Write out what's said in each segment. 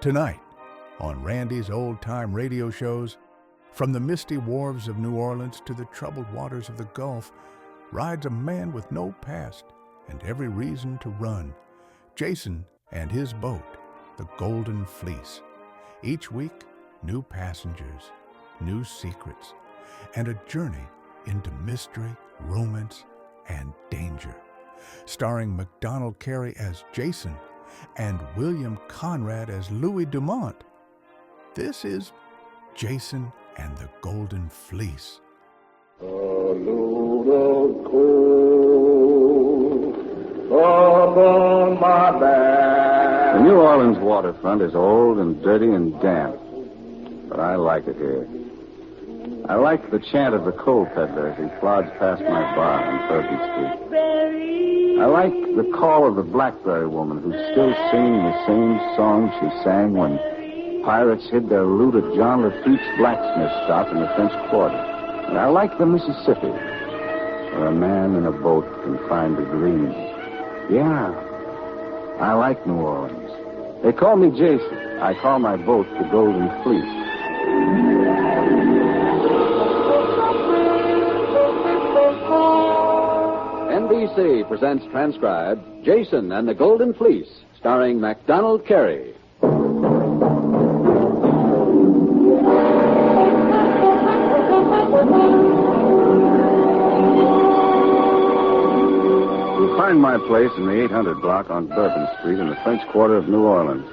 Tonight, on Randy's old-time radio shows, from the misty wharves of New Orleans to the troubled waters of the Gulf, rides a man with no past and every reason to run. Jason and his boat, the Golden Fleece. Each week, new passengers, new secrets, and a journey into mystery, romance, and danger. Starring MacDonald Carey as Jason and William Conrad as Louis Dumont. This is Jason and the Golden Fleece. A load of coal up on my back. The New Orleans waterfront is old and dirty and damp, but I like it here. I like the chant of the coal peddler as he plods past my bar on Bourbon Street. I like the call of the blackberry woman who's still singing the same song she sang when pirates hid their loot at John Lafitte's blacksmith shop in the French Quarter. And I like the Mississippi, where a man in a boat can find a dream. Yeah, I like New Orleans. They call me Jason. I call my boat the Golden Fleece. NBC presents transcribed Jason and the Golden Fleece, starring MacDonald Carey. You'll find my place in the 800 block on Bourbon Street in the French Quarter of New Orleans.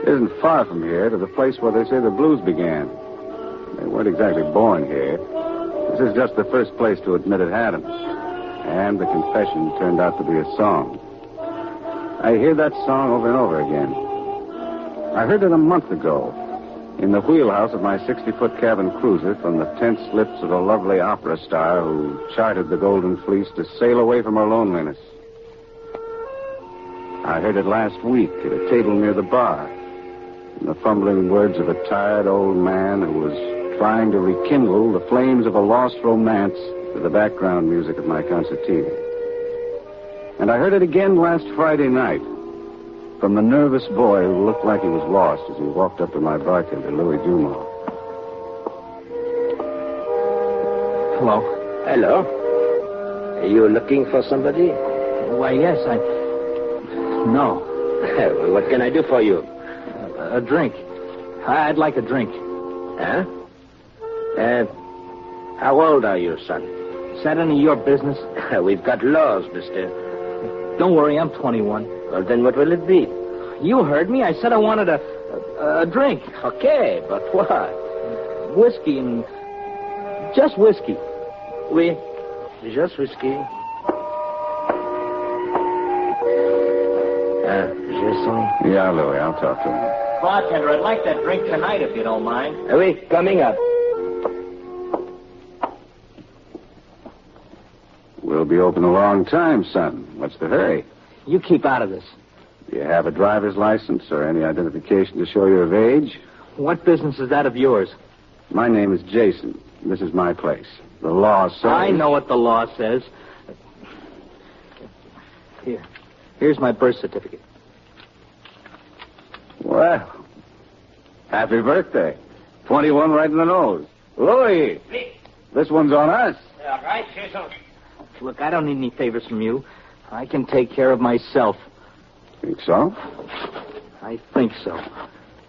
It isn't far from here to the place where they say the blues began. They weren't exactly born here. This is just the first place to admit it had them. And the confession turned out to be a song. I hear that song over and over again. I heard it a month ago in the wheelhouse of my 60-foot cabin cruiser from the tense lips of a lovely opera star who chartered the Golden Fleece to sail away from her loneliness. I heard it last week at a table near the bar in the fumbling words of a tired old man who was trying to rekindle the flames of a lost romance to the background music of my concertina. And I heard it again last Friday night from the nervous boy who looked like he was lost as he walked up to my bartender, Louis Dumont. Hello. Hello. Are you looking for somebody? Why, yes, No. What can I do for you? A drink. I'd like a drink. Huh? How old are you, son? Is that any of your business? We've got laws, mister. Don't worry, I'm 21. Well, then what will it be? You heard me. I said I wanted a drink. Okay, but what? Whiskey and... just whiskey. Oui, just whiskey. Jason? Yeah, Louis, I'll talk to him. Bartender, I'd like that drink tonight, if you don't mind. Oui, coming up. We'll be open a long time, son. What's the hurry? You keep out of this. Do you have a driver's license or any identification to show you're of age? What business is that of yours? My name is Jason. This is my place. The law says... I know what the law says. Here's my birth certificate. Well, happy birthday. 21 right in the nose. Louis, this one's on us. All right, Jason. Look, I don't need any favors from you. I can take care of myself. Think so? I think so.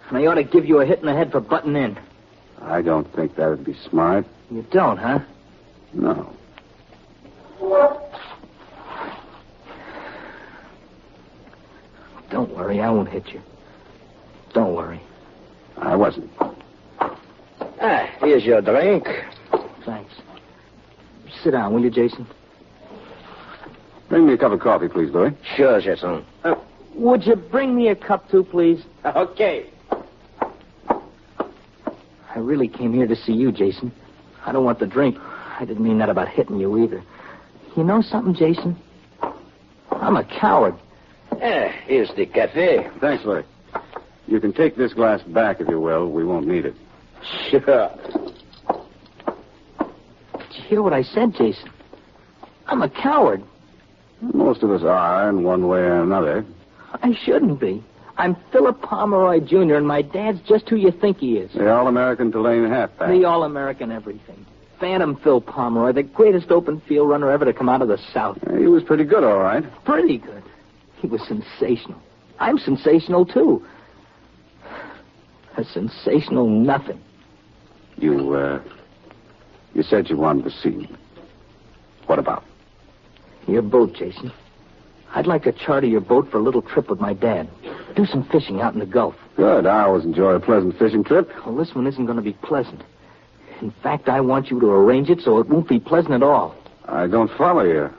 And I ought to give you a hit in the head for butting in. I don't think that would be smart. You don't, huh? No. Don't worry, I won't hit you. Don't worry. I wasn't. Here's your drink. Thanks. Sit down, will you, Jason? Bring me a cup of coffee, please, Louis. Sure, Jason. Would you bring me a cup, too, please? Okay. I really came here to see you, Jason. I don't want the drink. I didn't mean that about hitting you either. You know something, Jason? I'm a coward. Here's the cafe. Thanks, Louis. You can take this glass back if you will. We won't need it. Sure. Did you hear what I said, Jason? I'm a coward. Most of us are in one way or another. I shouldn't be. I'm Philip Pomeroy Jr., and my dad's just who you think he is. The All-American Tulane halfback. The All-American everything. Phantom Phil Pomeroy, the greatest open field runner ever to come out of the South. He was pretty good, all right. Pretty good. He was sensational. I'm sensational, too. A sensational nothing. You said you wanted to see me. What about? Your boat, Jason. I'd like to charter your boat for a little trip with my dad. Do some fishing out in the Gulf. Good. I always enjoy a pleasant fishing trip. Well, this one isn't going to be pleasant. In fact, I want you to arrange it so it won't be pleasant at all. I don't follow you.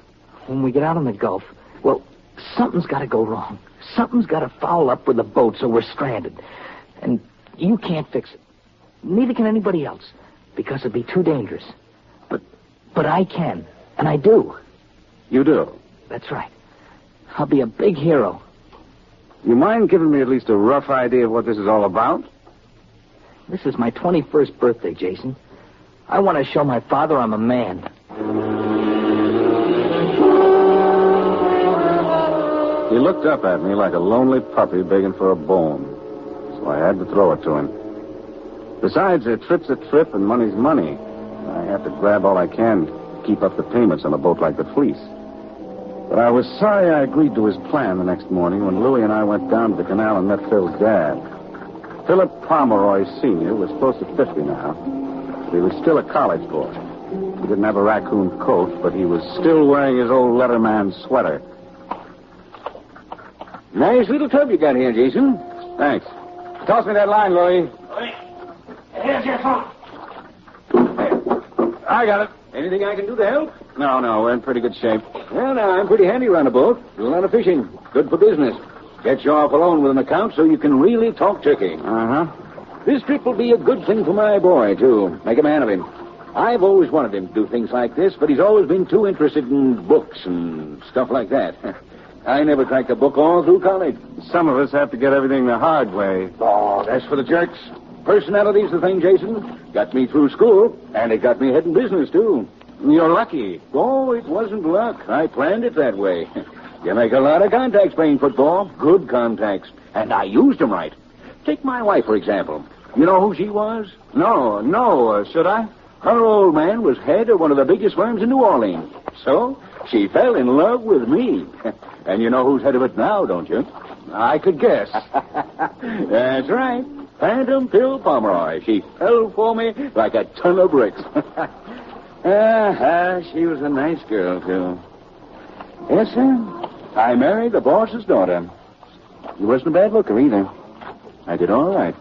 When we get out in the Gulf, well, something's got to go wrong. Something's got to foul up with the boat so we're stranded. And you can't fix it. Neither can anybody else, because it'd be too dangerous. But I can, and I do. You do? That's right. I'll be a big hero. You mind giving me at least a rough idea of what this is all about? This is my 21st birthday, Jason. I want to show my father I'm a man. He looked up at me like a lonely puppy begging for a bone. So I had to throw it to him. Besides, a trip's a trip and money's money. I have to grab all I can to keep up the payments on a boat like the Fleece. But I was sorry I agreed to his plan the next morning when Louie and I went down to the canal and met Phil's dad. Philip Pomeroy Sr. was close to 50 now. But he was still a college boy. He didn't have a raccoon coat, but he was still wearing his old Letterman sweater. Nice little tub you got here, Jason. Thanks. Toss me that line, Louie. Here's your phone. I got it. Anything I can do to help? No, we're in pretty good shape. Well, now, I'm pretty handy around a boat. Do a lot of fishing. Good for business. Get you off alone with an account so you can really talk turkey. Uh-huh. This trip will be a good thing for my boy, too. Make a man of him. I've always wanted him to do things like this, but he's always been too interested in books and stuff like that. I never cracked a book all through college. Some of us have to get everything the hard way. Oh, that's for the jerks. Personality's the thing, Jason. Got me through school, and it got me head in business, too. You're lucky. Oh, it wasn't luck. I planned it that way. You make a lot of contacts playing football. Good contacts. And I used them right. Take my wife, for example. You know who she was? No. Should I? Her old man was head of one of the biggest firms in New Orleans. So, she fell in love with me. And you know who's head of it now, don't you? I could guess. That's right. Phantom Phil Pomeroy. She fell for me like a ton of bricks. She was a nice girl, too. Yes, sir. I married the boss's daughter. She wasn't a bad looker, either. I did all right.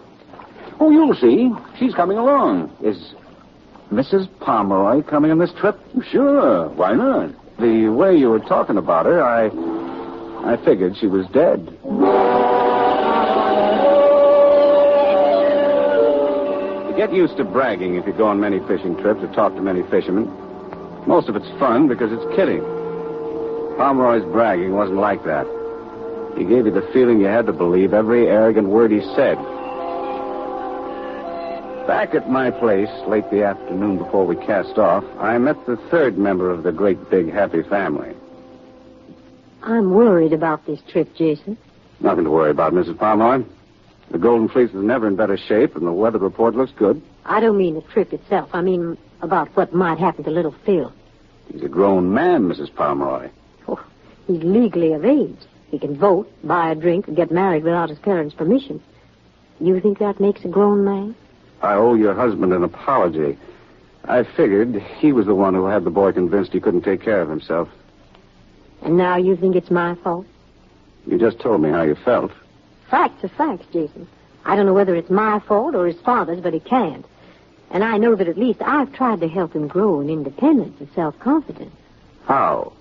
Oh, you'll see. She's coming along. Is Mrs. Pomeroy coming on this trip? Sure. Why not? The way you were talking about her, I figured she was dead. You get used to bragging if you go on many fishing trips or talk to many fishermen. Most of it's fun because it's kidding. Pomeroy's bragging wasn't like that. He gave you the feeling you had to believe every arrogant word he said. Back at my place, late the afternoon before we cast off, I met the third member of the great big happy family. I'm worried about this trip, Jason. Nothing to worry about, Mrs. Pomeroy. The Golden Fleece is never in better shape, and the weather report looks good. I don't mean the trip itself. I mean about what might happen to little Phil. He's a grown man, Mrs. Pomeroy. Oh, he's legally of age. He can vote, buy a drink, or get married without his parents' permission. You think that makes a grown man? I owe your husband an apology. I figured he was the one who had the boy convinced he couldn't take care of himself. And now you think it's my fault? You just told me how you felt. Facts are facts, Jason. I don't know whether it's my fault or his father's, but he can't. And I know that at least I've tried to help him grow in independence and self-confidence. How?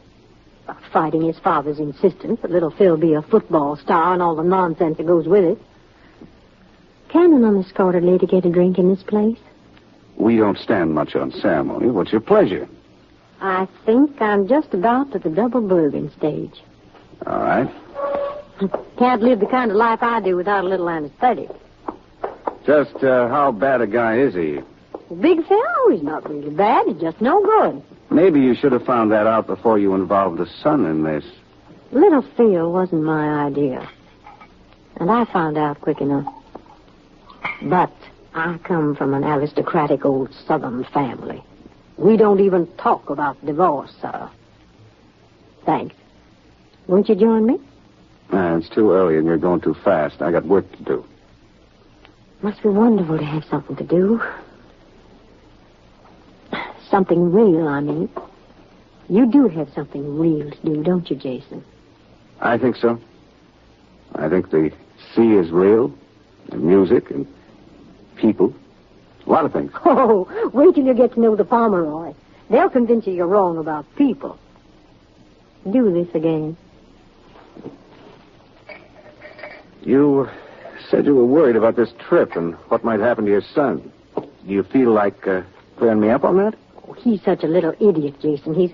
By fighting his father's insistence that little Phil be a football star and all the nonsense that goes with it. Can an unescorted lady get a drink in this place? We don't stand much on ceremony. What's your pleasure? I think I'm just about at the double bourbon stage. All right. Can't live the kind of life I do without a little anesthetic. Just how bad a guy is he? A big fellow? He's not really bad. He's just no good. Maybe you should have found that out before you involved the son in this. Little Phil wasn't my idea. And I found out quick enough. But I come from an aristocratic old Southern family. We don't even talk about divorce, sir. Thanks. Won't you join me? It's too early and you're going too fast. I got work to do. Must be wonderful to have something to do. Something real, I mean. You do have something real to do, don't you, Jason? I think so. I think the sea is real, and music, and people. A lot of things. Oh, wait till you get to know the Pomeroy. They'll convince you you're wrong about people. Do this again. You said you were worried about this trip and what might happen to your son. Do you feel like clearing me up on that? Oh, he's such a little idiot, Jason. He's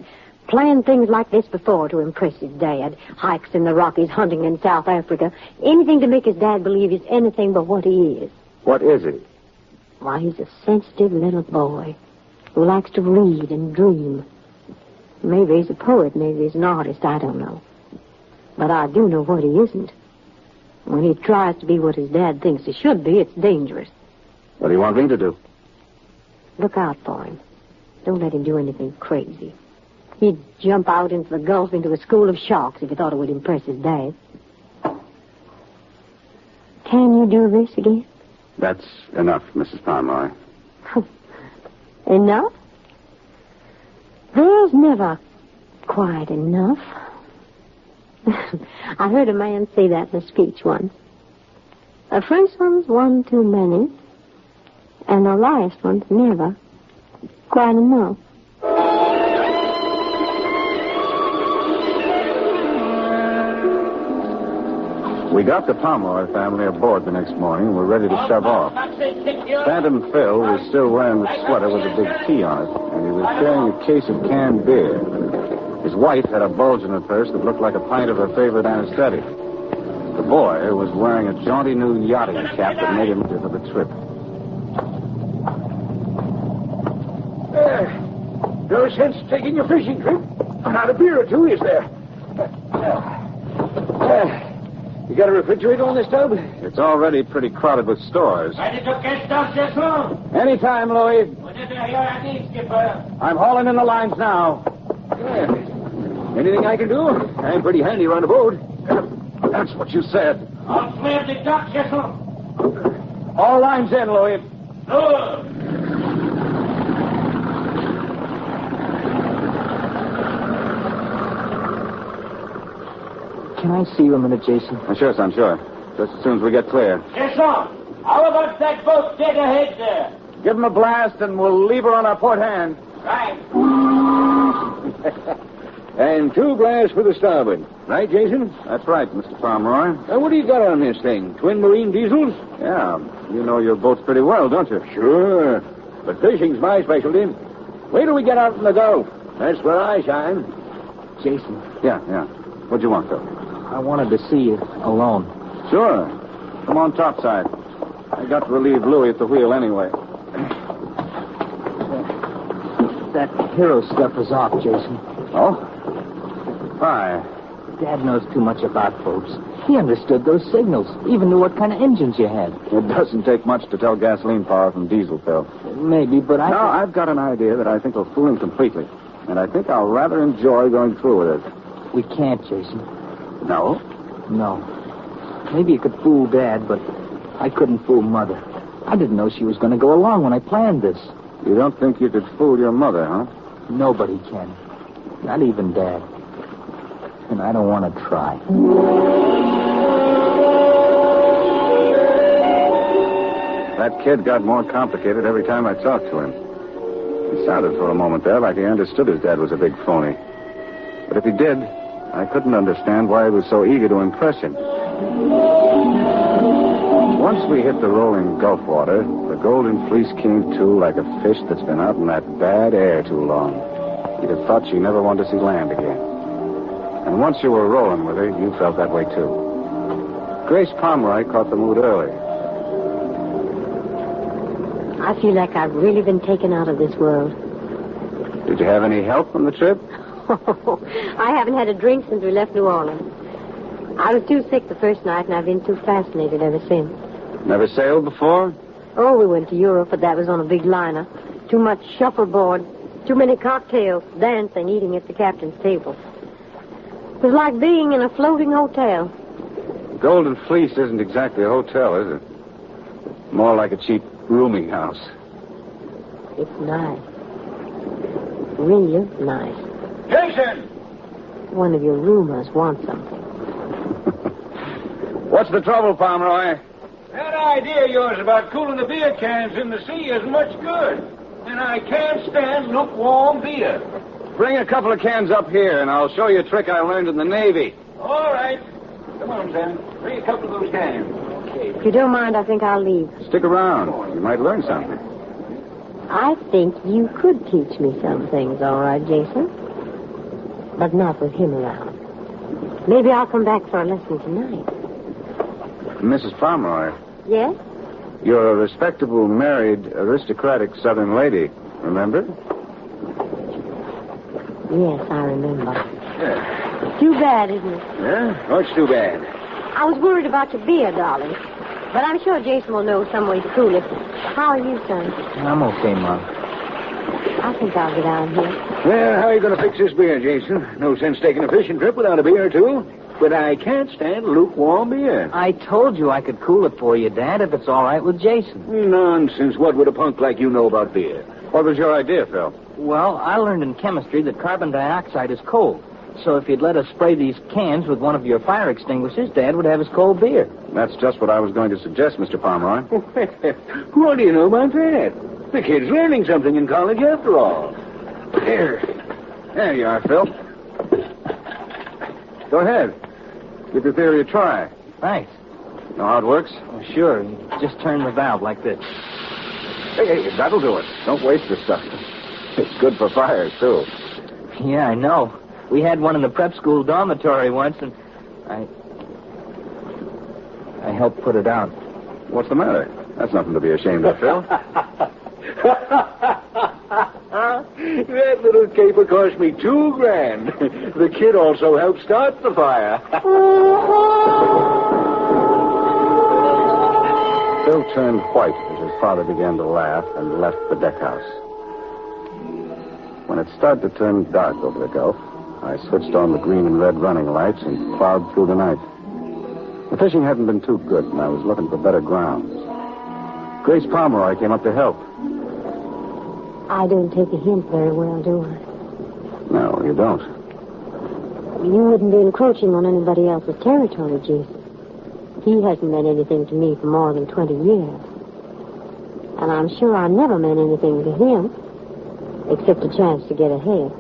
planned things like this before to impress his dad. Hikes in the Rockies, hunting in South Africa. Anything to make his dad believe he's anything but what he is. What is he? Why, he's a sensitive little boy who likes to read and dream. Maybe he's a poet, maybe he's an artist, I don't know. But I do know what he isn't. When he tries to be what his dad thinks he should be, it's dangerous. What do you want me to do? Look out for him. Don't let him do anything crazy. He'd jump out into the Gulf into a school of sharks if he thought it would impress his dad. Can you do this again? That's enough, Mrs. Pomeroy. Enough? There's never quite enough. I heard a man say that in a speech once. The first one's one too many, and the last one's never quite enough. We got the Pomeroy family aboard the next morning and we're ready to shove off. Phantom Phil was still wearing the sweater with a big T on it, and he was carrying a case of canned beer. His wife had a bulge in her purse that looked like a pint of her favorite anesthetic. The boy was wearing a jaunty new yachting cap that made him for the trip. No sense taking a fishing trip without a beer or two, is there? You got a refrigerator on this tub? It's already pretty crowded with stores. Ready to catch down, Cecil? Anytime, Louis. Whenever you're ready, Skipper. I'm hauling in the lines now. Anything I can do? I'm pretty handy around a boat. That's what you said. I'll clear the dock, Cecil. All lines in, Louis. Good. Can I see you a minute, Jason? Sure, son, sure. Just as soon as we get clear. Cecil, how about that boat dead ahead there? Give him a blast and we'll leave her on our port hand. Right. And 2 blasts for the starboard. Right, Jason? That's right, Mr. Pomeroy. What do you got on this thing? Twin marine diesels? Yeah, you know your boats pretty well, don't you? Sure. But fishing's my specialty. Wait till we get out in the Gulf. That's where I shine. Jason, Yeah. What'd you want, Phil? I wanted to see you alone. Sure. Come on topside. I got to relieve Louis at the wheel anyway. That hero stuff is off, Jason. Oh? Why? Dad knows too much about boats. He understood those signals, even knew what kind of engines you had. It doesn't take much to tell gasoline power from diesel, Phil. Maybe, but No, I've got an idea that I think will fool him completely. And I think I'll rather enjoy going through with it. We can't, Jason. No? No. Maybe you could fool Dad, but I couldn't fool Mother. I didn't know she was going to go along when I planned this. You don't think you could fool your mother, huh? Nobody can. Not even Dad. And I don't want to try. That kid got more complicated every time I talked to him. He sounded for a moment there like he understood his dad was a big phony. But if he did, I couldn't understand why he was so eager to impress him. Once we hit the rolling Gulf water, the Golden Fleece came to like a fish that's been out in that bad air too long. You'd have thought she never wanted to see land again. And once you were rolling with her, you felt that way too. Grace Conroy caught the mood early. I feel like I've really been taken out of this world. Did you have any help on the trip? I haven't had a drink since we left New Orleans. I was too sick the first night, and I've been too fascinated ever since. Never sailed before? Oh, we went to Europe, but that was on a big liner. Too much shuffleboard, too many cocktails, dancing, eating at the captain's table. It was like being in a floating hotel. Golden Fleece isn't exactly a hotel, is it? More like a cheap rooming house. It's nice. Real nice. Jason! One of your roomers wants something. What's the trouble, Pomeroy? That idea of yours about cooling the beer cans in the sea isn't much good. And I can't stand lukewarm beer. Bring a couple of cans up here, and I'll show you a trick I learned in the Navy. All right. Come on, Sam. Bring a couple of those cans. Okay. If you don't mind, I think I'll leave. Stick around. You might learn something. I think you could teach me some things, all right, Jason. But not with him around. Maybe I'll come back for a lesson tonight. Mrs. Pomeroy, Yes? you're a respectable, married, aristocratic Southern lady, remember? Yes, I remember. Yeah. Too bad, isn't it? Yeah? What's too bad? I was worried about your beer, darling. But I'm sure Jason will know some way to cool it. How are you, son? I'm okay, Mom. I think I'll get out of here. Well, how are you going to fix this beer, Jason? No sense taking a fishing trip without a beer or two. But I can't stand lukewarm beer. I told you I could cool it for you, Dad, if it's all right with Jason. Nonsense. What would a punk like you know about beer? What was your idea, Phil? Well, I learned in chemistry that carbon dioxide is cold. So if you'd let us spray these cans with one of your fire extinguishers, Dad would have his cold beer. That's just what I was going to suggest, Mr. Pomeroy. What do you know about that? The kid's learning something in college after all. There you are, Phil. Go ahead. Give your theory a try. Thanks. Know how it works? Oh, sure. You just turn the valve like this. Hey, that'll do it. Don't waste the stuff. It's good for fires, too. Yeah, I know. We had one in the prep school dormitory once, and I helped put it out. What's the matter? That's nothing to be ashamed of, Phil. That little caper cost me $2,000. The kid also helped start the fire. Phil turned white as his father began to laugh and left the deck house. When it started to turn dark over the Gulf, I switched on the green and red running lights and plowed through the night. The fishing hadn't been too good, and I was looking for better grounds. Grace Pomeroy came up to help. I don't take a hint very well, do I? No, you don't. You wouldn't be encroaching on anybody else's territory, Jason. He hasn't meant anything to me for more than 20 years. And I'm sure I never meant anything to him, except a chance to get ahead.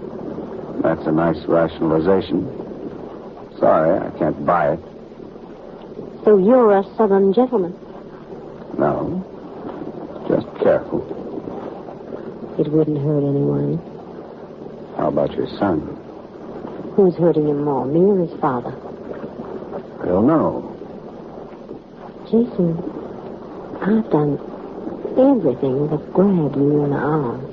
That's a nice rationalization. Sorry, I can't buy it. So you're a Southern gentleman? No. Just careful. It wouldn't hurt anyone. How about your son? Who's hurting him more, me or his father? I don't know. Jason, I've done everything but grab you in the arms.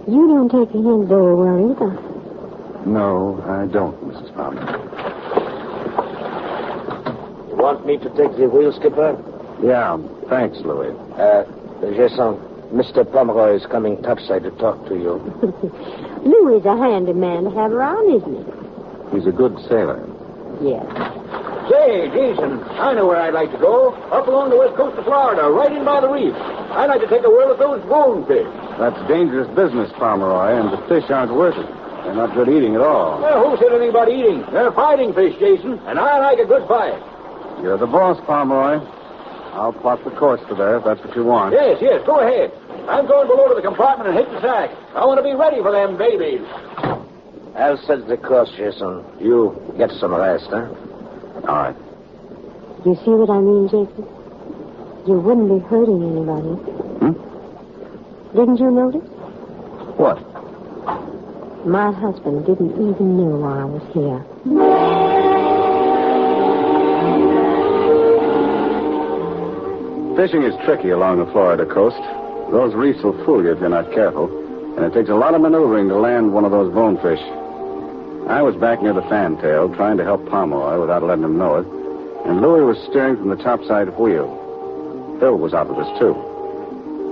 You don't take a hint very well either. No, I don't, Mrs. Palmer. You want me to take the wheel, Skipper? Yeah, thanks, Louis. Jason, Mr. Pomeroy is coming topside to talk to you. Louis is a handy man to have around, isn't he? He's a good sailor. Yes. Say, Jason, I know where I'd like to go. Up along the west coast of Florida, right in by the reef. I'd like to take a whirl at those bonefish. That's dangerous business, Pomeroy, and the fish aren't worth it. They're not good eating at all. Well, who said anything about eating? They're fighting fish, Jason, and I like a good fight. You're the boss, Pomeroy. I'll plot the course for there if that's what you want. Yes, go ahead. I'm going below to the compartment and hit the sack. I want to be ready for them babies. I'll set the course, Jason. You get some rest, huh? All right. You see what I mean, Jason? You wouldn't be hurting anybody. Didn't you notice? What? My husband didn't even know I was here. Fishing is tricky along the Florida coast. Those reefs will fool you if you're not careful. And it takes a lot of maneuvering to land one of those bonefish. I was back near the fantail, trying to help Pomeroy without letting him know it, and Louis was steering from the topside wheel. Phil was out with us, too.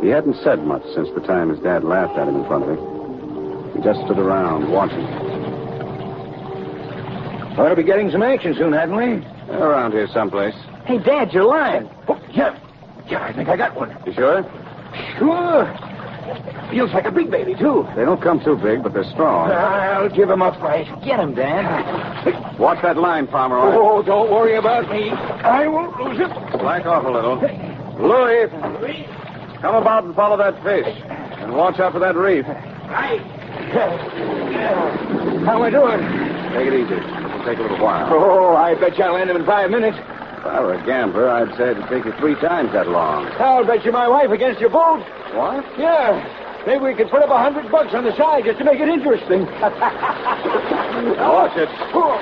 He hadn't said much since the time his dad laughed at him in front of me. He just stood around, watching. Ought to be getting some action soon, hadn't we? They're around here someplace. Hey, Dad, your line. Oh, yeah. Yeah, I think I got one. You sure? Sure. Feels like a big baby, too. They don't come too big, but they're strong. I'll give him a fight. Get him, Dad. Watch that line, Pomeroy. Oh, don't worry about me. I won't lose it. Back off a little. Louis, come about and follow that fish. And watch out for that reef. Right. How am I doing? Take it easy. It'll take a little while. Oh, I bet you I'll land him in 5 minutes. If I were a gambler, I'd say it'd take you 3 times that long. I'll bet you my wife against your boat. What? Yeah. Maybe we could put up $100 on the side just to make it interesting. Now watch it. Oh,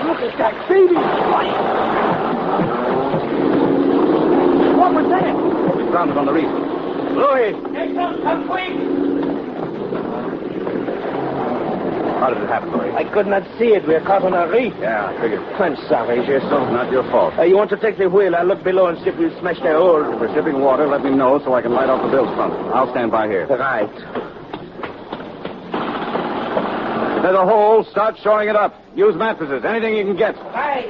look at that baby. What was that? We found it on the reef. Louis. Jason, come quick. How did it happen, Louis? I could not see it. We're caught on a reef. Yeah, I figured. I'm sorry, Jason. Not your fault. You want to take the wheel? I'll look below and see if we'll smash the hold. If we're shipping water, let me know so I can light off the bills from it. I'll stand by here. Right. If there's a hole, start shoring it up. Use mattresses, anything you can get. Right.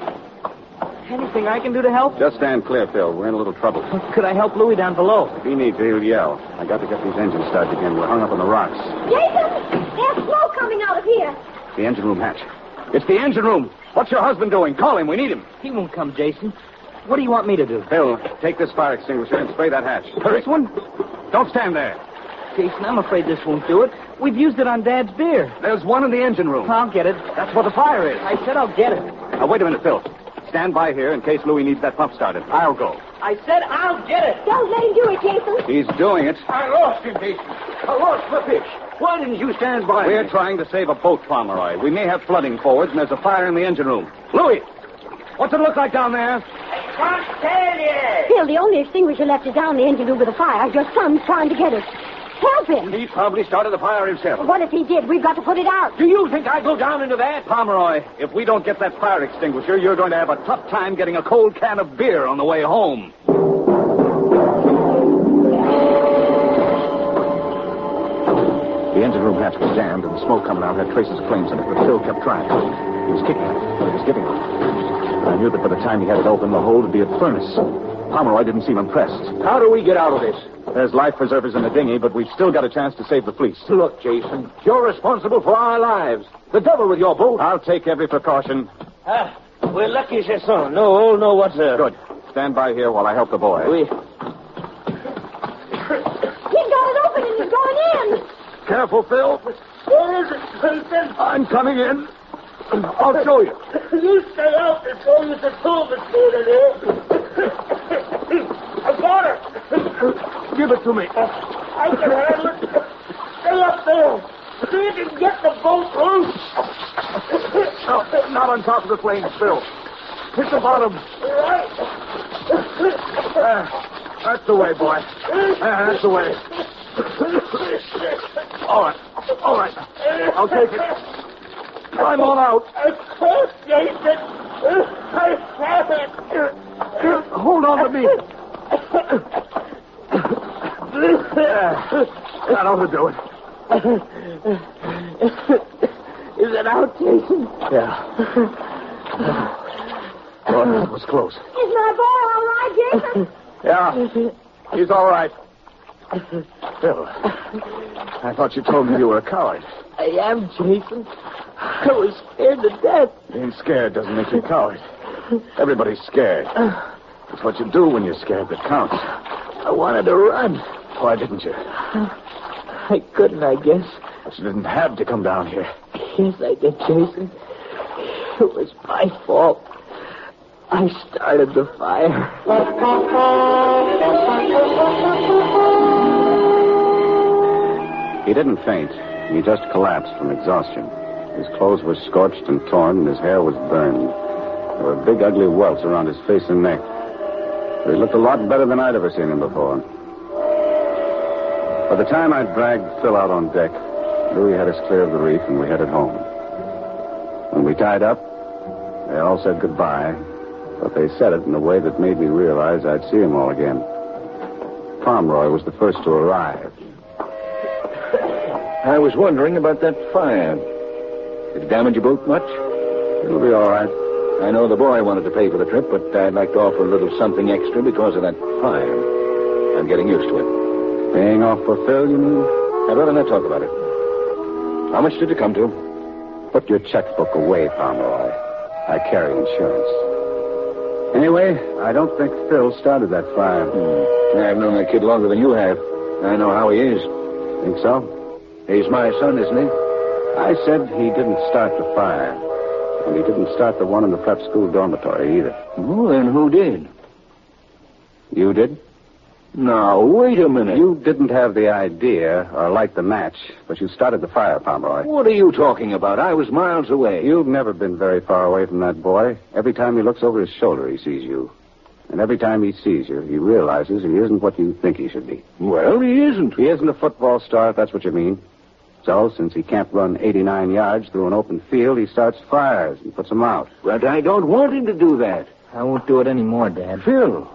Anything I can do to help? Just stand clear, Phil. We're in a little trouble. Could I help Louis down below? If he needs to, he'll yell. I got to get these engines started again. We're hung up on the rocks. Jason, there's smoke coming out of here. The engine room hatch. It's the engine room. What's your husband doing? Call him. We need him. He won't come, Jason. What do you want me to do? Phil, take this fire extinguisher and spray that hatch. This one? Don't stand there. Jason, I'm afraid this won't do it. We've used it on Dad's beer. There's one in the engine room. I'll get it. That's where the fire is. I said I'll get it. Now, wait a minute, Phil. Stand by here in case Louis needs that pump started. I'll go. I said I'll get it. Don't let him do it, Jason. He's doing it. I lost him, Jason. I lost the fish. Why didn't you stand by We're me? trying to save a boat, Conroy. We may have flooding forwards, and there's a fire in the engine room. Louis, what's it look like down there? I can't tell you. Phil, the only extinguisher left is down the engine room with a fire. Your son's trying to get it. Help him. He probably started the fire himself. What if he did? We've got to put it out. Do you think I'd go down into that? Pomeroy, if we don't get that fire extinguisher, you're going to have a tough time getting a cold can of beer on the way home. The engine room hatch was jammed, and the smoke coming out had traces of flames in it, but Phil kept trying. He was kicking it, but it was giving up. I knew that by the time he had it open, the hole would be a furnace. Pomeroy didn't seem impressed. How do we get out of this? There's life preservers in the dinghy, but we've still got a chance to save the Fleece. Look, Jason, you're responsible for our lives. The devil with your boat. I'll take every precaution. We're lucky, Jason. No hole, no water. Good. Stand by here while I help the boy. He got it open and he's going in. Careful, Phil. Where is it, Jason? I'm coming in. I'll show you. You stay out before you the two of us get in here. I got it. Give it to me. I can handle it. Stay up there. See if you can get the boat loose. No, not on top of the flames, Phil. Hit the bottom. Right. That's the way, boy. That's the way. All right. All right. I'll take it. Climb on out. I can't, Jason. I can't. Hold on to me. That ought to do it. Is it out, Jason? Yeah. Oh, that was close. Is my boy all right, Jason? Yeah. He's all right. Phil, I thought you told me you were a coward. I am, Jason. I was scared to death. Being scared doesn't make you a coward. Everybody's scared. It's what you do when you're scared that counts. I wanted to run. Why didn't you? I couldn't, I guess. But you didn't have to come down here. Yes, I did, Jason. It was my fault. I started the fire. He didn't faint. He just collapsed from exhaustion. His clothes were scorched and torn, and his hair was burned. There were big, ugly welts around his face and neck. But he looked a lot better than I'd ever seen him before. By the time I'd dragged Phil out on deck, Louis had us clear of the reef, and we headed home. When we tied up, they all said goodbye, but they said it in a way that made me realize I'd see them all again. Conroy was the first to arrive. I was wondering about that fire. Did it damage your boat much? It'll be all right. I know the boy wanted to pay for the trip, but I'd like to offer a little something extra because of that fire. I'm getting used to it. Paying off for Phil, you mean? I'd rather not talk about it. How much did it come to? Put your checkbook away, Conroy. I carry insurance. Anyway, I don't think Phil started that fire. I've known that kid longer than you have. I know how he is. Think so? He's my son, isn't he? I said he didn't start the fire. And he didn't start the one in the prep school dormitory either. Oh, then who did? You did? Now, wait a minute. You didn't have the idea or light the match, but you started the fire, Conroy. What are you talking about? I was miles away. You've never been very far away from that boy. Every time he looks over his shoulder, he sees you. And every time he sees you, he realizes he isn't what you think he should be. Well, he isn't. He isn't a football star, if that's what you mean. So, since he can't run 89 yards through an open field, he starts fires and puts them out. But I don't want him to do that. I won't do it anymore, Dad. Phil,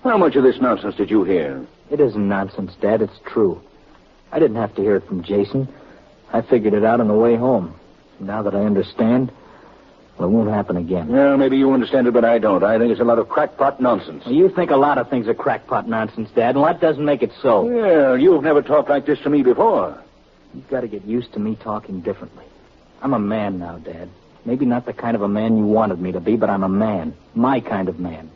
how much of this nonsense did you hear? It isn't nonsense, Dad. It's true. I didn't have to hear it from Jason. I figured it out on the way home. Now that I understand, well, it won't happen again. Well, maybe you understand it, but I don't. I think it's a lot of crackpot nonsense. Well, you think a lot of things are crackpot nonsense, Dad, and that doesn't make it so. Well, you've never talked like this to me before. You've got to get used to me talking differently. I'm a man now, Dad. Maybe not the kind of a man you wanted me to be, but I'm a man. My kind of man.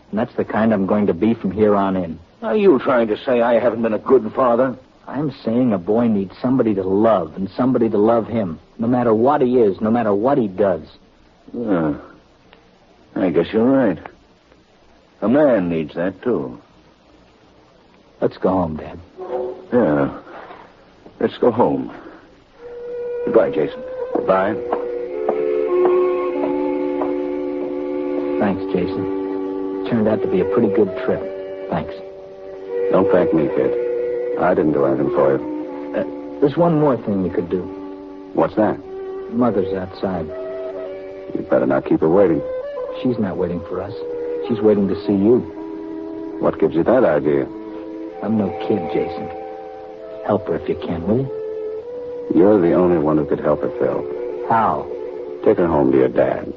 And that's the kind I'm going to be from here on in. Are you trying to say I haven't been a good father? I'm saying a boy needs somebody to love and somebody to love him, no matter what he is, no matter what he does. Yeah. I guess you're right. A man needs that, too. Let's go home, Dad. Yeah. Let's go home. Goodbye, Jason. Goodbye. Thanks, Jason. It turned out to be a pretty good trip. Thanks. Don't thank me, kid. I didn't do anything for you. There's one more thing you could do. What's that? Mother's outside. You'd better not keep her waiting. She's not waiting for us. She's waiting to see you. What gives you that idea? I'm no kid, Jason. Help her if you can, will you? You're the only one who could help her, Phil. How? Take her home to your dad.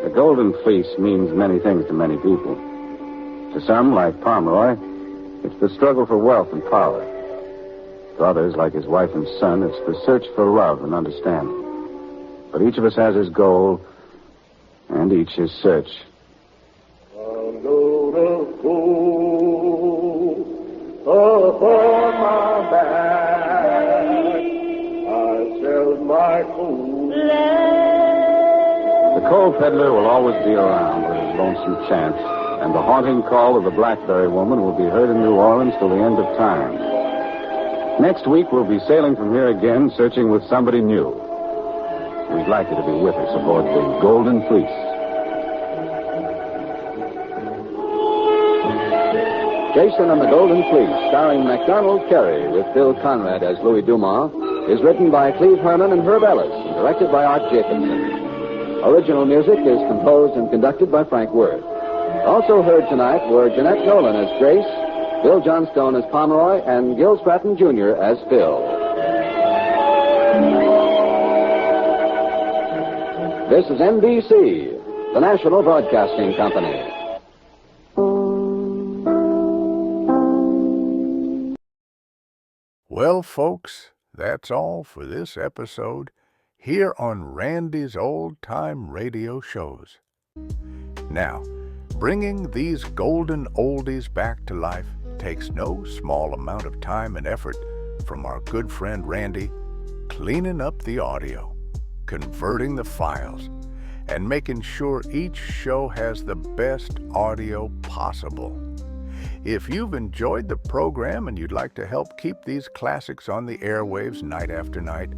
The Golden Fleece means many things to many people. To some, like Pomeroy, it's the struggle for wealth and power. To others, like his wife and son, it's the search for love and understanding. But each of us has his goal, and each his search. A load of gold upon my back, I sell my coal. The coal peddler will always be around with his lonesome chant, and the haunting call of the Blackberry Woman will be heard in New Orleans till the end of time. Next week, we'll be sailing from here again, searching with somebody new. We'd like you to be with us aboard the Golden Fleece. Jason and the Golden Fleece, starring MacDonald Carey with Bill Conrad as Louis Dumas, is written by Cleve Herman and Herb Ellis and directed by Art Jacobson. Original music is composed and conducted by Frank Worth. Also heard tonight were Jeanette Nolan as Grace, Bill Johnstone as Pomeroy, and Gil Stratton Jr. as Phil. This is NBC, the National Broadcasting Company. Well, folks, that's all for this episode here on Randy's Old Time Radio Shows. Now, bringing these golden oldies back to life takes no small amount of time and effort from our good friend Randy, cleaning up the audio, converting the files, and making sure each show has the best audio possible. If you've enjoyed the program and you'd like to help keep these classics on the airwaves night after night,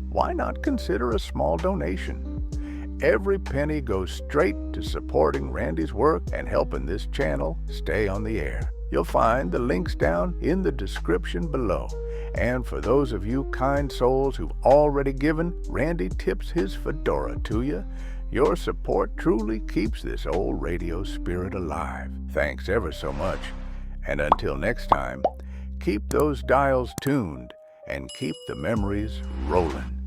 why not consider a small donation? Every penny goes straight to supporting Randy's work and helping this channel stay on the air. You'll find the links down in the description below. And for those of you kind souls who've already given, Randy tips his fedora to you. Your support truly keeps this old radio spirit alive. Thanks ever so much. And until next time, keep those dials tuned and keep the memories rolling.